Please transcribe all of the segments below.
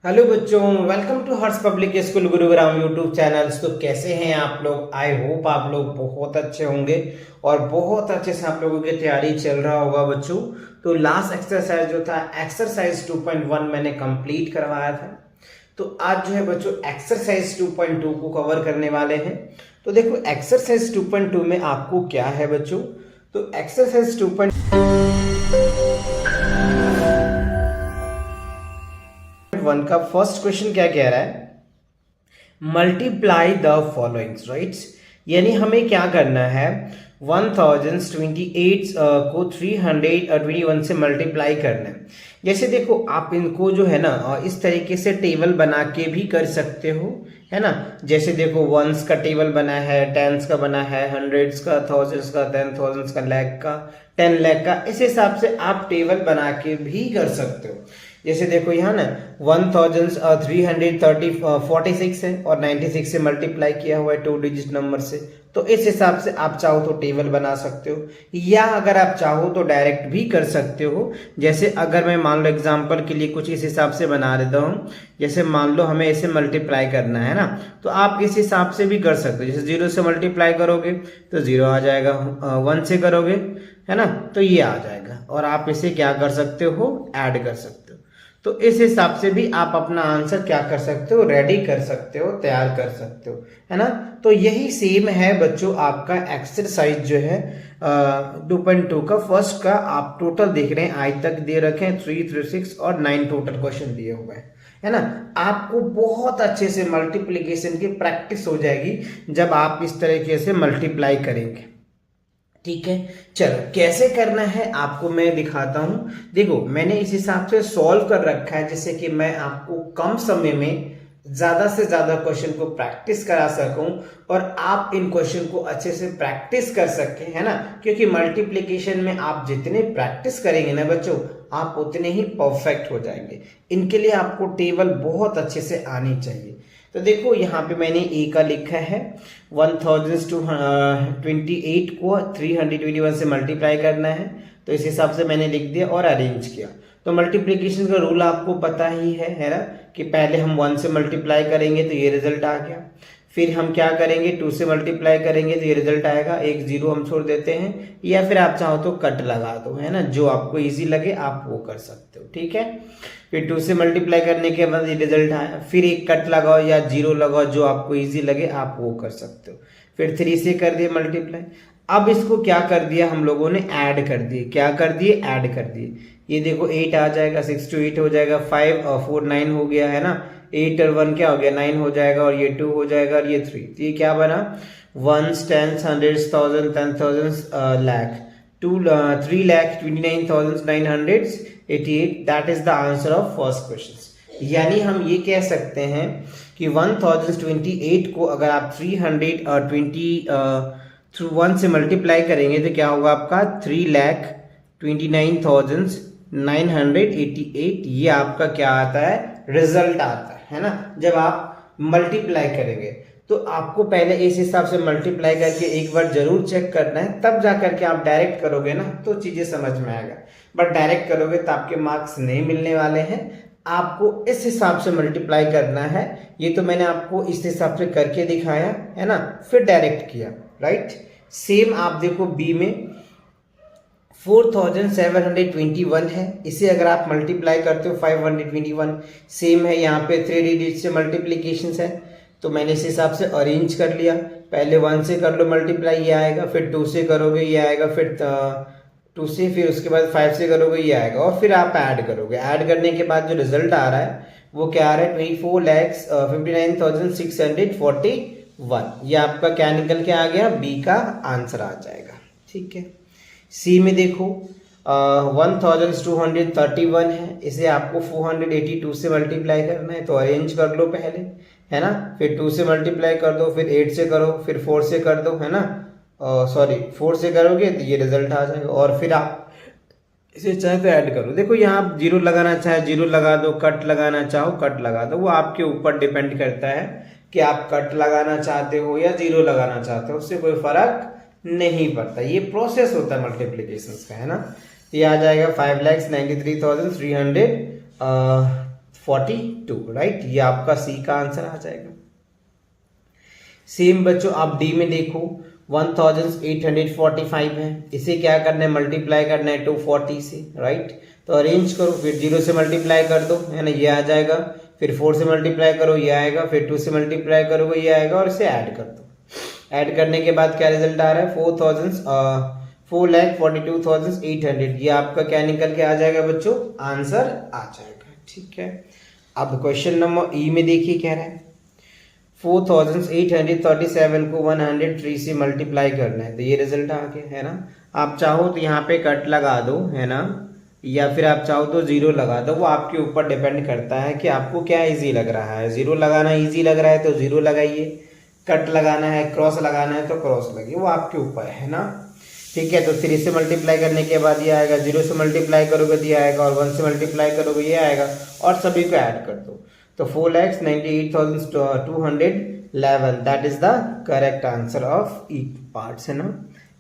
Hello बच्चों, welcome to Harsh public school Gurugram YouTube channels. तो कैसे हैं आप लोग? आई होप आप लोग बहुत अच्छे होंगे और बहुत अच्छे से आप लोगों की तैयारी चल रहा होगा बच्चों। तो लास्ट एक्सरसाइज जो था एक्सरसाइज 2.1 मैंने कंप्लीट करवाया था। तो आज जो है बच्चों एक्सरसाइज 2.2 को कवर करने वाले हैं। तो देखो एक्सरसाइज 2.2 में आपको क्या है बच्चों। तो एक्सरसाइज 2.1 का फर्स्ट क्वेश्चन क्या कह रहा है? Multiply the followings, right. यानी हमें क्या करना है, 1028 को 321 से मल्टीप्लाई करना है। जैसे देखो आप इनको जो है ना इस तरीके से टेबल बना के भी कर सकते हो, है ना। जैसे देखो वंस का टेबल बना है, टेंस का बना है, हंड्रेड्स का, थाउजेंड्स का, 10,000 का, लाख का, 10 लाख का, इस हिसाब से आप टेबल बना के भी कर सकते हो। जैसे देखो यहाँ ना 1346 है और 96 से मल्टीप्लाई किया हुआ है 2 डिजिट नंबर से। तो इस हिसाब से आप चाहो तो टेबल बना सकते हो, या अगर आप चाहो तो डायरेक्ट भी कर सकते हो। जैसे अगर मैं मान लो एग्जांपल के लिए कुछ इस हिसाब से बना देता हूँ। जैसे मान लो हमें इसे मल्टीप्लाई करना है ना, तो आप इस हिसाब से भी कर सकते हो। जैसे 0 से मल्टीप्लाई करोगे तो 0 आ जाएगा, 1 से करोगे है ना तो ये आ जाएगा, और आप इसे क्या कर सकते हो, ऐड कर सकते हो। तो इस हिसाब से भी आप अपना आंसर क्या कर सकते हो, रेडी कर सकते हो, तैयार कर सकते हो, है ना। तो यही सेम है बच्चों आपका एक्सरसाइज जो है 2.2 का फर्स्ट का। आप टोटल देख रहे हैं आज तक दे रखे हैं 3, 3, 6 और 9 टोटल क्वेश्चन दिए हुए हैं, है ना। आपको बहुत अच्छे से मल्टीप्लीकेशन की प्रैक्टिस हो जाएगी जब आप इस तरीके से मल्टीप्लाई करेंगे। ठीक है, चलो कैसे करना है आपको मैं दिखाता हूं। देखो मैंने इस हिसाब से सॉल्व कर रखा है जिससे कि मैं आपको कम समय में ज्यादा से ज्यादा क्वेश्चन को प्रैक्टिस करा सकूं और आप इन क्वेश्चन को अच्छे से प्रैक्टिस कर सकें, है ना। क्योंकि मल्टीप्लिकेशन में आप जितने प्रैक्टिस करेंगे ना बच्चों, आप उतने ही परफेक्ट हो जाएंगे। इनके लिए आपको टेबल बहुत अच्छे से आनी चाहिए। तो देखो यहाँ पे मैंने ए का लिखा है, 1028 को 321 से मल्टीप्लाई करना है। तो इस हिसाब से मैंने लिख दिया और अरेंज किया। तो मल्टीप्लिकेशन का रूल आपको पता ही है ना, कि पहले हम 1 से मल्टीप्लाई करेंगे तो ये रिजल्ट आ गया। फिर हम क्या करेंगे, 2 से मल्टीप्लाई करेंगे तो ये रिजल्ट आएगा, एक 0 हम छोड़ देते हैं, या फिर आप चाहो तो कट लगा दो, है ना। जो आपको इजी लगे आप वो कर सकते हो, ठीक है। फिर 2 से मल्टीप्लाई करने के बाद ये रिजल्ट आया, फिर एक कट लगाओ या 0 लगाओ, जो आपको इजी लगे आप वो कर सकते हो। फिर 3 से कर दिए मल्टीप्लाई। अब इसको क्या कर दिया हम लोगों ने, ऐड कर दिए। क्या कर दिए, ऐड कर दिए। ये देखो 8 आ जाएगा, 6 to 8 हो जाएगा, 5 और 4 9 हो गया, है ना। 8 और 1 क्या हो गया, 9 हो जाएगा, और ये 2 हो जाएगा, और ये 3। तो ये क्या बना, 1s 10s 100s 1000 10,000 lakh, 3,29,988। That is the answer of first question. यानी हम ये कह सकते हैं कि 1028 को अगर आप 321 से मल्टीप्लाई करेंगे तो क्या होगा आपका 3,29,988। ये आपका क्या आता है, रिजल्ट आता है ना। जब आप मल्टीप्लाई करेंगे तो आपको पहले इस हिसाब से मल्टीप्लाई करके एक बार जरूर चेक करना है, तब जा करके आप डायरेक्ट करोगे ना तो चीजें समझ में आएगा। बट डायरेक्ट करोगे तो आपके मार्क्स नहीं मिलने वाले हैं। आपको इस हिसाब से मल्टीप्लाई करना है। ये तो मैंने आपको इस हिसाब से करके दिखाया है ना, फिर डायरेक्ट किया, राइट। सेम आप देखो बी में 4721 है, इसे अगर आप मल्टीप्लाई करते हो 521, सेम है। यहाँ पे 3 डिजिट से मल्टीप्लीकेशन है, तो मैंने इस हिसाब से अरेंज कर लिया। पहले 1 से कर लो मल्टीप्लाई, ये आएगा, फिर 2 से करोगे ये आएगा, फिर 2 से, फिर उसके बाद 5 से करोगे ये आएगा, और फिर आप ऐड करोगे। ऐड करने के बाद जो रिजल्ट आ रहा है वो क्या आ रहा है, 24,59,641। ये आपका क्या निकल के आ गया, बी का आंसर आ जाएगा, ठीक है। सी में देखो 1231 है, इसे आपको 482 से मल्टीप्लाई करना है, तो अरेंज कर लो पहले, है ना। फिर 2 से मल्टीप्लाई कर दो, फिर 8 से करो, फिर 4 से कर दो, है ना। सॉरी 4 से करोगे तो ये रिजल्ट आ जाएगा, और फिर आप इसे चाहे तो ऐड करो। देखो यहाँ 0 लगाना चाहे 0 लगा दो, कट लगाना चाहो कट लगा दो, वो आपके ऊपर डिपेंड करता है कि आप कट लगाना चाहते हो या 0 लगाना चाहते हो, उससे कोई फर्क नहीं पड़ता। ये प्रोसेस होता है मल्टीप्लीकेशन का, है ना। ये आ जाएगा 5,93,300 42, राइट। ये आपका सी का आंसर आ जाएगा। सेम बच्चों आप डी में देखो 1845 है, इसे क्या करना है, मल्टीप्लाई करना है 240 से, राइट। तो अरेंज करो, फिर 0 से मल्टीप्लाई कर दो, है ना, ये आ जाएगा। फिर 4 से मल्टीप्लाई करो, ये आएगा। फिर 2 से मल्टीप्लाई करोगे, ये आएगा। और इसे ऐड कर दो। ऐड करने के बाद क्या रिजल्ट आ रहा है, 4,42,800। ये आपका क्या निकल के आ जाएगा बच्चों, आंसर आ जाएगा, ठीक है। अब क्वेश्चन नंबर ई में देखिए, कह रहा है 4,837 को 103 से मल्टीप्लाई करना है। तो ये रिजल्ट आ गया, है ना। आप चाहो तो यहाँ पे कट लगा दो, है ना, या फिर आप चाहो तो जीरो लगा दो। वो आपके ऊपर डिपेंड करता है कि आपको क्या इजी लग रहा है। जीरो लगाना इजी लग रहा है तो जीरो लगाइए, कट लगाना है, क्रॉस लगाना है तो क्रॉस लगाइए, वो आपके ऊपर है ना, ठीक है। तो 3 से मल्टीप्लाई करने के बाद ये आएगा, 0 से मल्टीप्लाई करोगे तो ये आएगा, और 1 से मल्टीप्लाई करोगे ये आएगा, और सभी को ऐड कर दो। तो 4,98,211, that is the correct answer of E parts, है ना।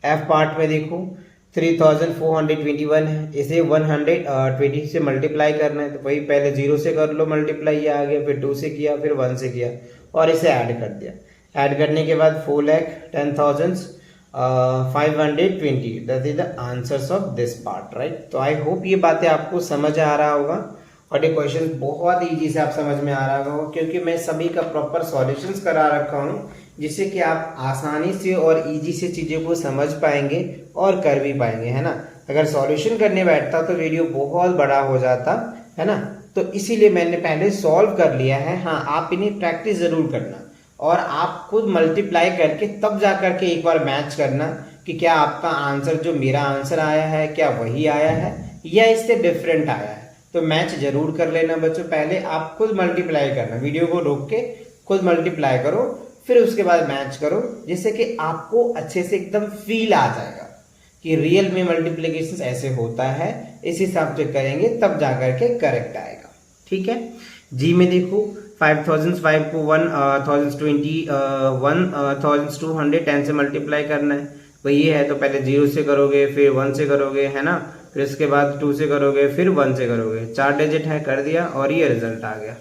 एफ पार्ट में देखो 3,421 है, इसे 120 से मल्टीप्लाई करना है। तो वही पहले 0 से कर लो मल्टीप्लाई, ये आ गया। फिर 2 से किया, फिर 1 से किया, और इसे ऐड कर दिया। ऐड करने के बाद 4,10,520, that is the answers of this part, right. तो आई होप ये बातें आपको समझ आ रहा होगा, और ये क्वेश्चन बहुत इजी से आप समझ में आ रहा होगा, क्योंकि मैं सभी का प्रॉपर सॉल्यूशंस करा रखा हूँ, जिससे कि आप आसानी से और इजी से चीज़ों को समझ पाएंगे और कर भी पाएंगे, है ना। अगर सॉल्यूशन करने बैठता तो वीडियो बहुत बड़ा हो जाता, है ना। तो इसीलिए मैंने पहले सॉल्व कर लिया है। हाँ, आप इन्हें प्रैक्टिस ज़रूर करना, और आप खुद मल्टीप्लाई करके तब जा करके एक बार मैच करना कि क्या आपका आंसर जो मेरा आंसर आया है क्या वही आया है या इससे डिफरेंट आया है। तो मैच जरूर कर लेना बच्चों। पहले आप खुद मल्टीप्लाई करना, वीडियो को रोक के खुद मल्टीप्लाई करो, फिर उसके बाद मैच करो, जिससे कि आपको अच्छे से एकदम फील आ जाएगा कि रियल में मल्टीप्लिकेशन ऐसे होता है। इस हिसाब से करेंगे तब जाकर के करेक्ट आएगा, ठीक है। जी में देखो 5,005 को 1,210 से मल्टीप्लाई करना है। वही है, तो पहले 0 से करोगे, फिर 1 से करोगे, है ना, फिर उसके बाद 2 से करोगे, फिर 1 से करोगे। 4 डिजिट है, कर दिया, और ये रिजल्ट आ गया।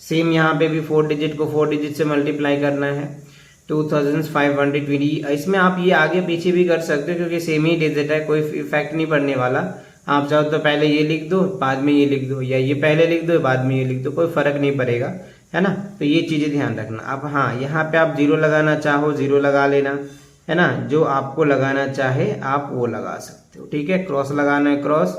सेम यहाँ पे भी 4 डिजिट को 4 डिजिट से मल्टीप्लाई करना है, 2,520। इसमें आप ये आगे पीछे भी कर सकते हो, क्योंकि सेम ही डिजिट है, कोई इफेक्ट नहीं पड़ने वाला। आप चाहो तो पहले ये लिख दो, बाद में ये लिख दो, या ये पहले लिख दो, बाद में ये लिख दो, कोई फर्क नहीं पड़ेगा, है ना। तो ये चीज़ें ध्यान रखना। अब हाँ, यहाँ पे आप 0 लगाना चाहो 0 लगा लेना, है ना। जो आपको लगाना चाहे आप वो लगा सकते हो, ठीक है। क्रॉस लगाना है क्रॉस,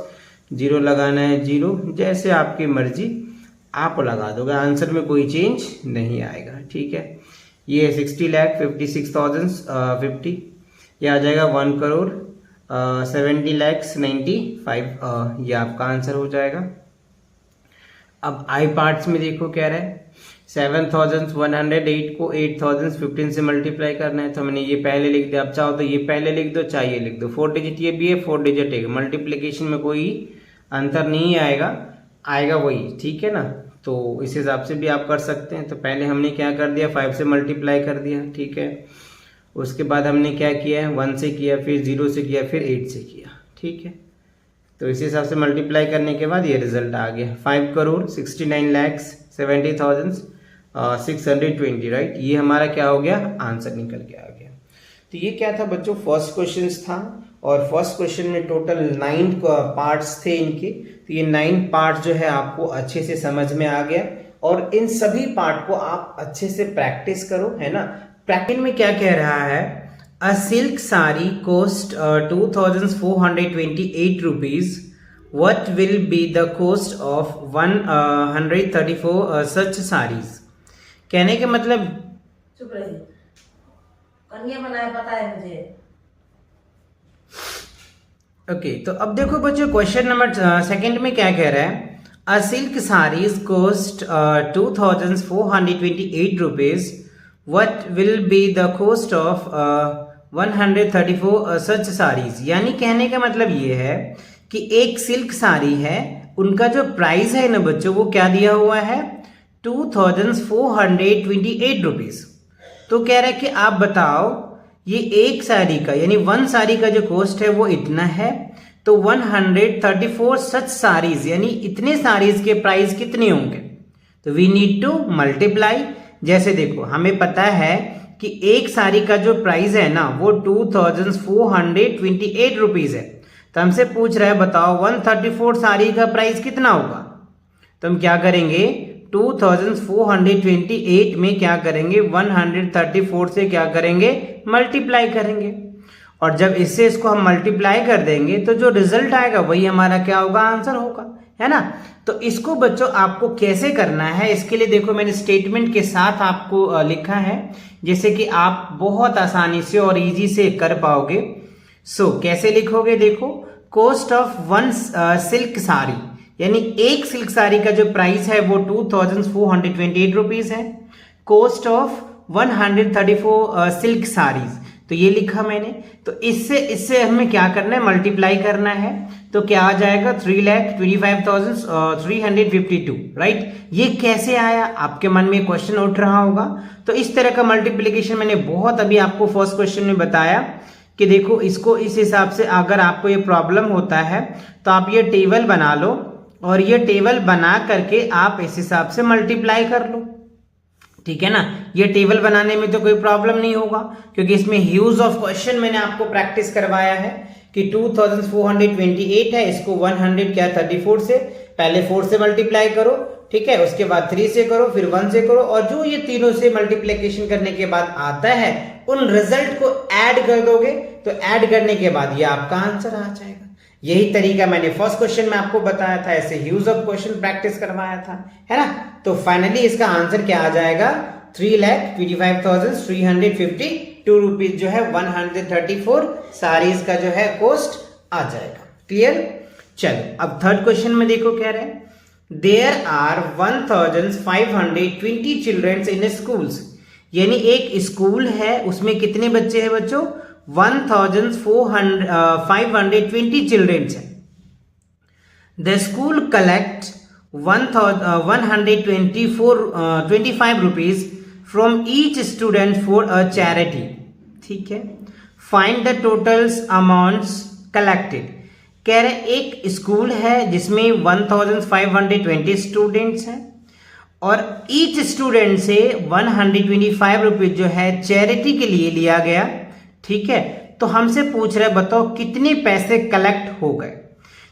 0 लगाना है 0, जैसे आपकी मर्जी आप लगा दोगे, आंसर में कोई चेंज नहीं आएगा, ठीक है। ये 60,56,050, ये आ जाएगा 1,70,95,000, ये आपका आंसर हो जाएगा। अब आई पार्ट्स में देखो, कह रहा है 7,108 को 8,015 से मल्टीप्लाई करना है। तो मैंने ये पहले लिख दिया, आप चाहो तो ये पहले लिख दो, चाहे ये लिख दो। 4 डिजिट ये भी है, 4 डिजिट है, मल्टीप्लिकेशन में कोई अंतर नहीं आएगा वही, ठीक है ना। तो इस हिसाब से भी आप कर सकते हैं। तो पहले हमने क्या कर दिया, 5 से मल्टीप्लाई कर दिया, ठीक है। उसके बाद हमने क्या किया है, 1 से किया, फिर 0 से किया, फिर 8 से किया, ठीक है। तो इस हिसाब से मल्टीप्लाई करने के बाद ये रिजल्ट आ गया 5,69,70,620, राइट। ये हमारा क्या हो गया, आंसर निकल के आ गया। तो ये क्या था बच्चों, फर्स्ट क्वेश्चन था, और फर्स्ट क्वेश्चन में टोटल 9 पार्ट्स थे इनके। तो ये 9 पार्ट्स जो है आपको अच्छे से समझ में आ गया, और इन सभी पार्ट को आप अच्छे से प्रैक्टिस करो, है ना। प्रैक्टिस में क्या कह रहा है, a silk sari cost 2,428 rupees, what will be the cost of 134 such saris. कहने के मतलब, चुप रहिए, कन्या बनाया पता है मुझे। ओके, तो अब देखो बच्चों, क्वेश्चन नंबर सेकंड में क्या कह रहा है, a silk saris cost 2,428 rupees, what will be the cost of 134 such saris. यानी कहने का मतलब ये है कि एक सिल्क साड़ी है, उनका जो प्राइस है ना बच्चों, वो क्या दिया हुआ है, 2,428 रुपीज। तो कह रहा है कि आप बताओ ये एक साड़ी का, यानी 1 साड़ी का जो कॉस्ट है वो इतना है, तो 134 सच साड़ीज यानी इतने साड़ीज के प्राइस कितने होंगे। तो वी नीड टू मल्टीप्लाई। जैसे देखो हमें पता है कि एक साड़ी का जो प्राइस है ना वो 2428 रुपीज है। तो हमसे पूछ रहा है बताओ 134 साड़ी का प्राइस कितना होगा। तो हम क्या करेंगे 2428 में क्या करेंगे 134 से क्या करेंगे मल्टीप्लाई करेंगे। और जब इससे इसको हम मल्टीप्लाई कर देंगे तो जो रिजल्ट आएगा वही हमारा क्या होगा आंसर होगा, है ना। तो इसको बच्चों आपको कैसे करना है इसके लिए देखो मैंने स्टेटमेंट के साथ आपको लिखा है जैसे कि आप बहुत आसानी से और इजी से कर पाओगे। सो कैसे लिखोगे देखो cost of one silk sari यानी एक सिल्क साड़ी का जो प्राइस है वो 2428 रुपीज है। कॉस्ट ऑफ 134 सिल्क साड़ीज तो ये लिखा मैंने। तो इससे हमें क्या करना है मल्टीप्लाई करना है। तो क्या आ जाएगा 3,25,352 राइट। ये कैसे आया आपके मन में क्वेश्चन उठ रहा होगा। तो इस तरह का मल्टीप्लिकेशन मैंने बहुत अभी आपको फर्स्ट क्वेश्चन में बताया कि देखो इसको इस हिसाब से अगर आपको ये प्रॉब्लम होता है तो आप ये टेबल बना लो और ये टेबल बना करके आप इस हिसाब से मल्टीप्लाई कर लो, ठीक है ना। ये टेबल बनाने में तो कोई प्रॉब्लम नहीं होगा क्योंकि इसमें ह्यूज ऑफ क्वेश्चन मैंने आपको प्रैक्टिस करवाया है कि 2428 है इसको 134 से पहले 4 से मल्टीप्लाई करो, ठीक है, उसके बाद 3 से करो फिर 1 से करो और जो ये तीनों से मल्टीप्लिकेशन करने के बाद आता है उन रिजल्ट को ऐड कर दोगे तो ऐड करने के बाद ये आपका आंसर आ जाएगा। यही तरीका मैंने फर्स्ट क्वेश्चन में आपको बताया था, ऐसे ह्यूज ऑफ क्वेश्चन प्रैक्टिस करवाया था, है ना। तो फाइनली इसका आंसर क्या आ जाएगा 3,25,352 रुपीज जो है 134 साड़ीज का जो है कॉस्ट आ जाएगा। क्लियर। चलो अब थर्ड क्वेश्चन में देखो क्या रहे there are 1,520 childrens in schools यानी एक स्कूल है उसमें कितने बच्चे हैं बच्चों 1,520 चिल्ड्रंस है। The school collect 125 rupees from each student for a charity, ठीक है। Find the totals amounts collected. कह रहे एक स्कूल है जिसमें 1,520 स्टूडेंट्स हैं और ईच स्टूडेंट से 125 रुपीज जो है चैरिटी के लिए लिया गया, ठीक है। तो हमसे पूछ रहे बताओ कितने पैसे कलेक्ट हो गए।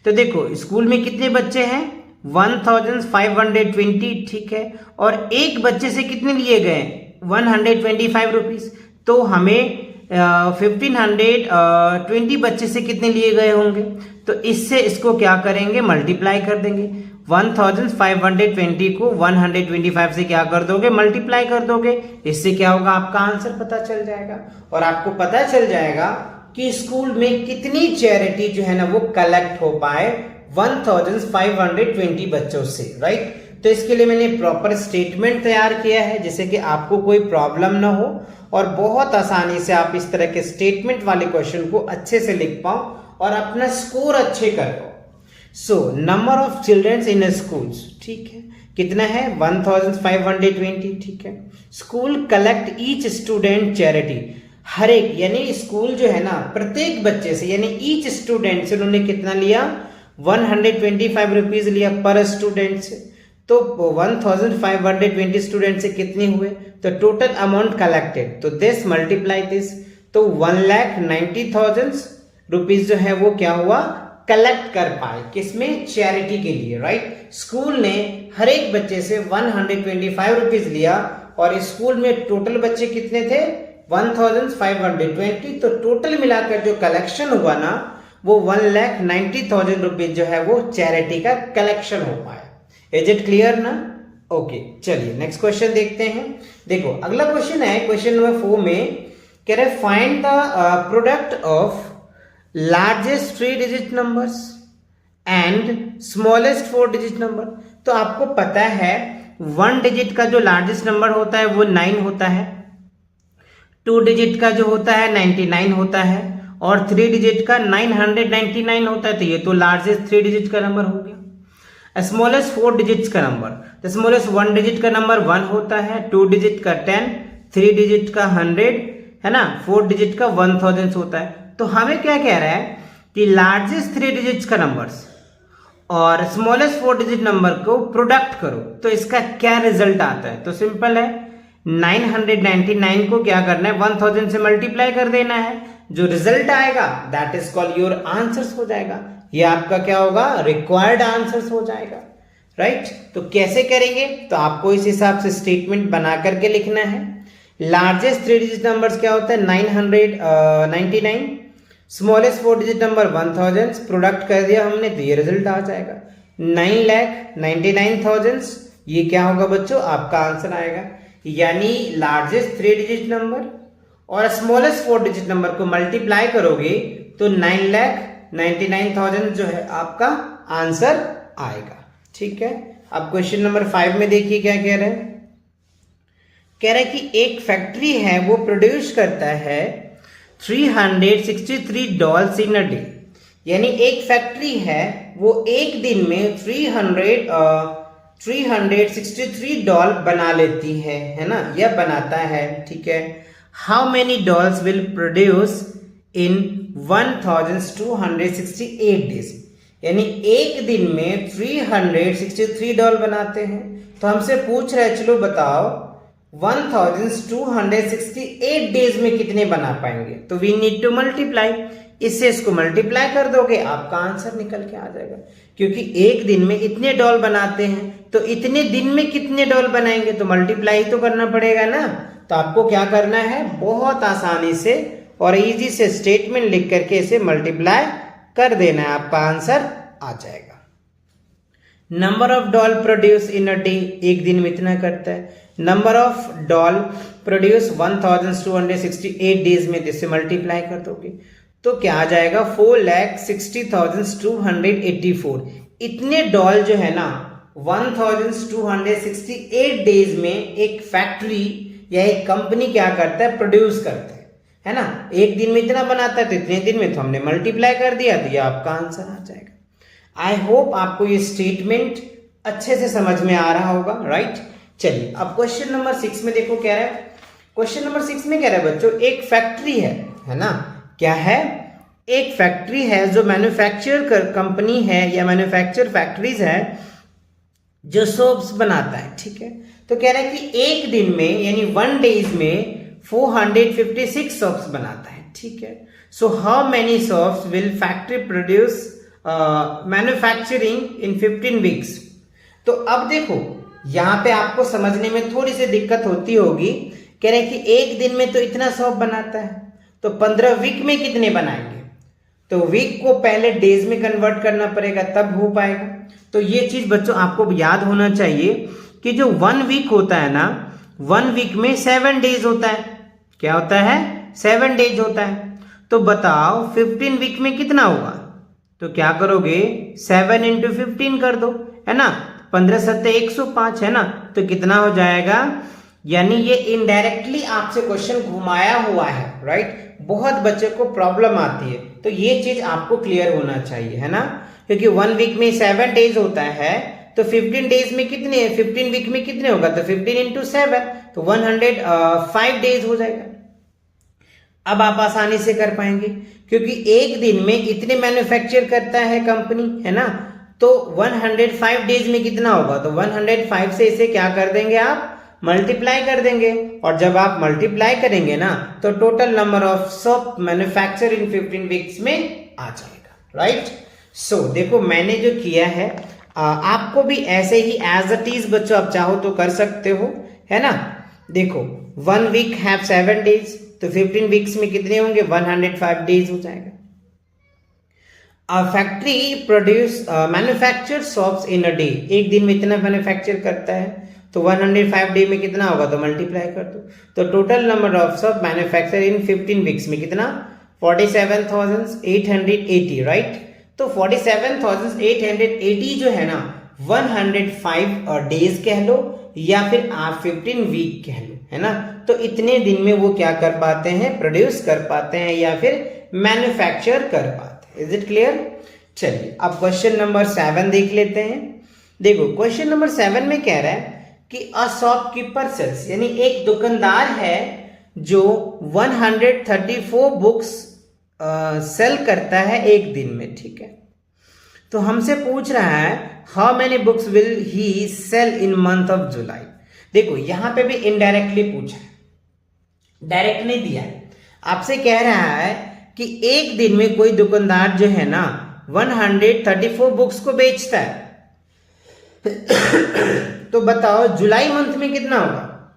तो देखो स्कूल में कितने बच्चे हैं 1,520, ठीक है, और एक बच्चे से कितने लिए गए 125 रुपीज। तो हमें 1,520 बच्चे से कितने लिए गए होंगे। तो इससे इसको क्या करेंगे मल्टीप्लाई कर देंगे। 1,520 को 125 से क्या कर दोगे मल्टीप्लाई कर दोगे। इससे क्या होगा आपका आंसर पता चल जाएगा और आपको पता चल जाएगा कि स्कूल में कितनी चैरिटी जो है ना वो कलेक्ट हो पाए 1,520 बच्चों से, राइट। तो इसके लिए मैंने प्रॉपर स्टेटमेंट तैयार किया है जिससे कि आपको कोई प्रॉब्लम ना हो और बहुत आसानी से आप इस तरह के स्टेटमेंट वाले क्वेश्चन को अच्छे से लिख पाओ और अपना स्कोर अच्छे कर पाओ। So number of childrens in schools, ठीक है, कितना है 1,520, ठीक है। School collect each student charity, हर एक यानी स्कूल जो है ना प्रत्येक बच्चे से यानी ईच स्टूडेंट से उन्होंने कितना लिया 125 रुपीज लिया पर स्टूडेंट से। तो 1,520 स्टूडेंट से कितने हुए तो टोटल अमाउंट कलेक्टेड तो दिस मल्टीप्लाई दिस तो 1,90,000 रुपीज जो है वो क्या हुआ कलेक्ट कर पाए किसमें चैरिटी के लिए, राइट। स्कूल ने हर एक बच्चे से 125 रुपीज लिया और स्कूल में टोटल बच्चे कितने थे 1,520। तो टोटल मिलाकर जो कलेक्शन हुआ ना वो 1,90,000 रुपीज जो है वो चैरिटी का कलेक्शन हो पाया। इज इट क्लियर ना। ओके चलिए नेक्स्ट क्वेश्चन देखते हैं। देखो अगला क्वेश्चन है क्वेश्चन नंबर 4 में कह रहे find the product of largest 3 digit numbers and smallest 4 digit number. तो आपको पता है 1 डिजिट का जो लार्जेस्ट नंबर होता है वो 9 होता है, 2 डिजिट का जो होता है 99 होता है और 3 डिजिट का 999 होता है। तो ये तो लार्जेस्ट 3 डिजिट का नंबर हो गया। स्मॉलेस्ट 4 डिजिट्स का नंबर, तो स्मॉलेस्ट 1 डिजिट का नंबर 1 होता है, 2 डिजिट का 10, 3 डिजिट का 100 है ना, 4 डिजिट का 1000 होता है। तो हमें क्या कह रहा है कि लार्जेस्ट 3 डिजिट्स का नंबर्स और स्मॉलेस्ट 4 डिजिट नंबर को प्रोडक्ट करो तो इसका क्या रिजल्ट आता है। तो सिंपल है, 999 को क्या करना है, 1000 से मल्टीप्लाई कर देना है, जो रिजल्ट आएगा that is called your answers हो जाएगा। ये आपका क्या होगा, रिक्वायर्ड आंसर्स हो जाएगा, राइट। तो कैसे करेंगे, तो आपको इस हिसाब से स्टेटमेंट बना करके लिखना है। लार्जेस्ट 3 डिजिट नंबर्स क्या होता है, 999, स्मॉलेस्ट 4 डिजिट नंबर 1000, प्रोडक्ट कर दिया हमने तो ये रिजल्ट आ जाएगा 9,99,000। ये क्या होगा बच्चों, आपका आंसर आएगा। यानी लार्जेस्ट 3 डिजिट नंबर और स्मॉलेस्ट 4 डिजिट नंबर को मल्टीप्लाई करोगे तो 9,99,000 जो है आपका आंसर आएगा, ठीक है। अब क्वेश्चन नंबर 5 में देखिए क्या कह रहे हैं। कह रहे हैं कि एक फैक्ट्री है वो प्रोड्यूस करता है 363 डॉल्स इन अ डे। यानी एक फैक्ट्री है वो एक दिन में 363 डॉल बना लेती है ना, यह बनाता है, ठीक है। How many dolls will produce in 1268 days. यानी एक दिन में 363 डॉल बनाते हैं। तो हमसे पूछ रहे हैं, चलो बताओ 1268 डेज में कितने बना पाएंगे। तो वी नीड टू मल्टीप्लाई, इससे इसको मल्टीप्लाई कर दोगे आपका आंसर निकल के आ जाएगा। क्योंकि एक दिन में इतने डॉल बनाते हैं तो इतने दिन में कितने डॉल बनाएंगे, तो मल्टीप्लाई तो करना पड़ेगा ना। तो आपको क्या करना है, बहुत आसानी से और इजी से स्टेटमेंट लिख करके इसे मल्टीप्लाई कर देना है, आपका आंसर आ जाएगा। Number of doll produce in a day, एक दिन में इतना करता है। Number of doll produce 1268 days में, जिससे मल्टीप्लाई कर दोगे तो क्या आ जाएगा, 4,60,284। इतने डॉल जो है ना 1268 डेज में एक फैक्ट्री या एक कंपनी क्या करता है, प्रोड्यूस करता है ना। एक दिन में इतना बनाता है तो इतने दिन में, तो हमने मल्टीप्लाई कर दिया तो ये आपका आंसर आ जाएगा। आई होप आपको ये स्टेटमेंट अच्छे से समझ में आ रहा होगा, राइट। चलिए अब क्वेश्चन नंबर 6 में देखो क्या रहा है। क्वेश्चन नंबर 6 में कह रहा है बच्चों, एक फैक्ट्री है ना, क्या है, एक फैक्ट्री है जो मैन्युफैक्चर कंपनी है या मैन्युफैक्चर फैक्ट्रीज है जो सोप्स बनाता है, ठीक है। तो कह रहा है कि एक दिन में यानी 1 डेज में 456 सोप्स बनाता है, ठीक है। So how many soaps will factory produce manufacturing in 15 weeks. तो अब देखो यहां पे आपको समझने में थोड़ी सी दिक्कत होती होगी। कह रहे हैं कि एक दिन में तो इतना सोप बनाता है तो 15 वीक में कितने बनाएंगे। तो वीक को पहले डेज में कन्वर्ट करना पड़ेगा तब हो पाएगा। तो ये चीज बच्चों आपको याद होना चाहिए कि जो 1 वीक होता है ना, 1 वीक में 7 डेज होता है। क्या होता है, 7 डेज होता है। तो बताओ 15 वीक में कितना होगा। तो क्या करोगे, 7 इंटू 15 कर दो, है ना। 15 सत्ते 105 है ना, तो कितना हो जाएगा। यानी ये इनडायरेक्टली आपसे क्वेश्चन घुमाया हुआ है, राइट। बहुत बच्चे को प्रॉब्लम आती है, तो ये चीज आपको क्लियर होना चाहिए, है ना। क्योंकि 1 वीक में 7 डेज होता है तो 15 डेज में कितने, 15 वीक में कितने होगा, तो 15 इंटू 7 तो 105 डेज हो जाएगा। अब आप आसानी से कर पाएंगे क्योंकि एक दिन में इतने मैन्युफैक्चर करता है कंपनी, है ना। तो 105 डेज में कितना होगा, तो 105 से इसे क्या कर देंगे, आप मल्टीप्लाई कर देंगे। और जब आप मल्टीप्लाई करेंगे ना तो total number of soap manufacture in 15 weeks में आ जाएगा, राइट। सो देखो मैंने जो किया है आपको भी ऐसे ही एज इट इज बच्चों आप चाहो तो कर सकते हो, है ना। देखो 1 वीक हैव 7 डेज तो 15 वीक्स में कितने होंगे, 105 डेज हो जाएगा। Factory produce manufacture soaps in a day, एक दिन में इतना मैन्युफैक्चर करता है तो 105 डे में कितना होगा, तो मल्टीप्लाई कर दो। तो total number of soap manufacture in 15 weeks में कितना, 47,880, राइट। तो 47,880 जो है ना 105 डेज कह लो या फिर आप 15 वीक कह लो, है ना। तो इतने दिन में वो क्या कर पाते हैं, प्रोड्यूस कर पाते हैं या फिर मैन्युफैक्चर कर पाते हैं। Is it clear. चलिए अब क्वेश्चन नंबर 7 देख लेते हैं। देखो क्वेश्चन नंबर 7 में कह रहा है कि अ शॉपकीपर सेल्स, यानी एक दुकानदार है जो 134 बुक्स सेल करता है एक दिन में, ठीक है। तो हमसे पूछ रहा है how many books will he sell in month of July. देखो यहां पे भी इनडायरेक्टली पूछा है, डायरेक्ट नहीं दिया है। आपसे कह रहा है कि एक दिन में कोई दुकानदार जो है ना 134 बुक्स को बेचता है तो बताओ जुलाई मंथ में कितना होगा।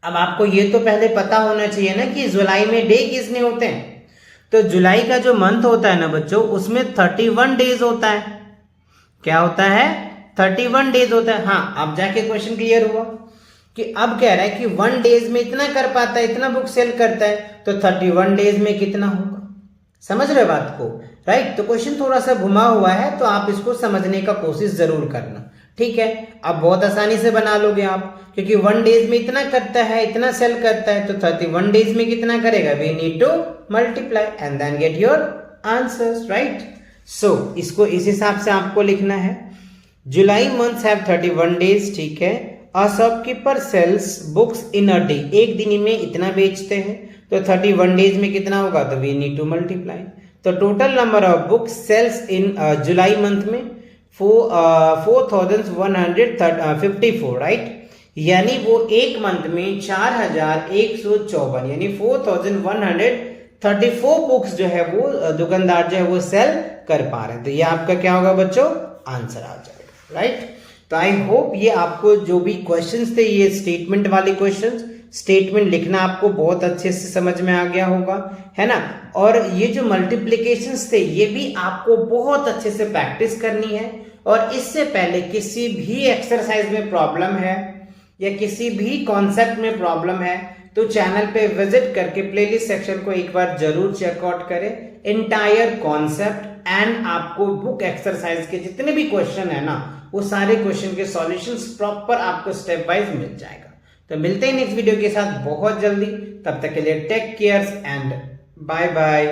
अब आपको ये तो पहले पता होना चाहिए ना कि जुलाई में डे कितने होते हैं। तो जुलाई का जो मंथ होता है ना बच्चों, उसमें 31 डेज होता है। क्या होता है? 31 डेज होता है। हाँ, अब जाके क्वेश्चन क्लियर हुआ कि अब कह रहा है कि 1 डेज में इतना कर पाता है, इतना बुक सेल करता है, तो 31 डेज में कितना होगा। समझ रहे बात को, राइट। तो क्वेश्चन थोड़ा सा घुमा हुआ है, तो आप इसको समझने का कोशिश जरूर करना, ठीक है। अब बहुत आसानी से बना लोगे आप, क्योंकि 1 डेज में इतना करता है, इतना सेल करता है, तो 31 डेज में कितना करेगा। We need to multiply and then get your answers, right. So इसको इस हिसाब से आपको लिखना है। जुलाई मंथ्स हैव 31 डेज, ठीक है। A shopkeeper sells books in a day, एक दिन में इतना बेचते हैं, तो 31 डेज में कितना होगा, तो वी नीड टू मल्टीप्लाई। तो total number of books sells in July month में 4154, राइट। यानी वो एक मंथ में 4154 यानी 4134 बुक्स जो है वो दुकानदार जो है वो सेल कर पा रहे हैं। तो ये आपका क्या होगा बच्चों, आंसर आ जाएगा, राइट। तो आई होप ये आपको जो भी क्वेश्चंस थे, ये स्टेटमेंट वाले क्वेश्चंस, स्टेटमेंट लिखना आपको बहुत अच्छे से समझ में आ गया होगा, है ना। और ये जो मल्टीप्लिकेशंस थे ये भी आपको बहुत अच्छे से प्रैक्टिस करनी है। और इससे पहले किसी भी एक्सरसाइज में प्रॉब्लम है या किसी भी कॉन्सेप्ट में प्रॉब्लम है तो चैनल पे विजिट करके प्लेलिस्ट सेक्शन को एक बार जरूर चेकआउट करें। एंटायर कॉन्सेप्ट एंड आपको बुक एक्सरसाइज के जितने भी क्वेश्चन है ना, वो सारे क्वेश्चन के सॉल्यूशंस प्रॉपर आपको स्टेप वाइज मिल जाएगा। तो मिलते हैं नेक्स्ट वीडियो के साथ बहुत जल्दी। तब तक के लिए take care and bye bye.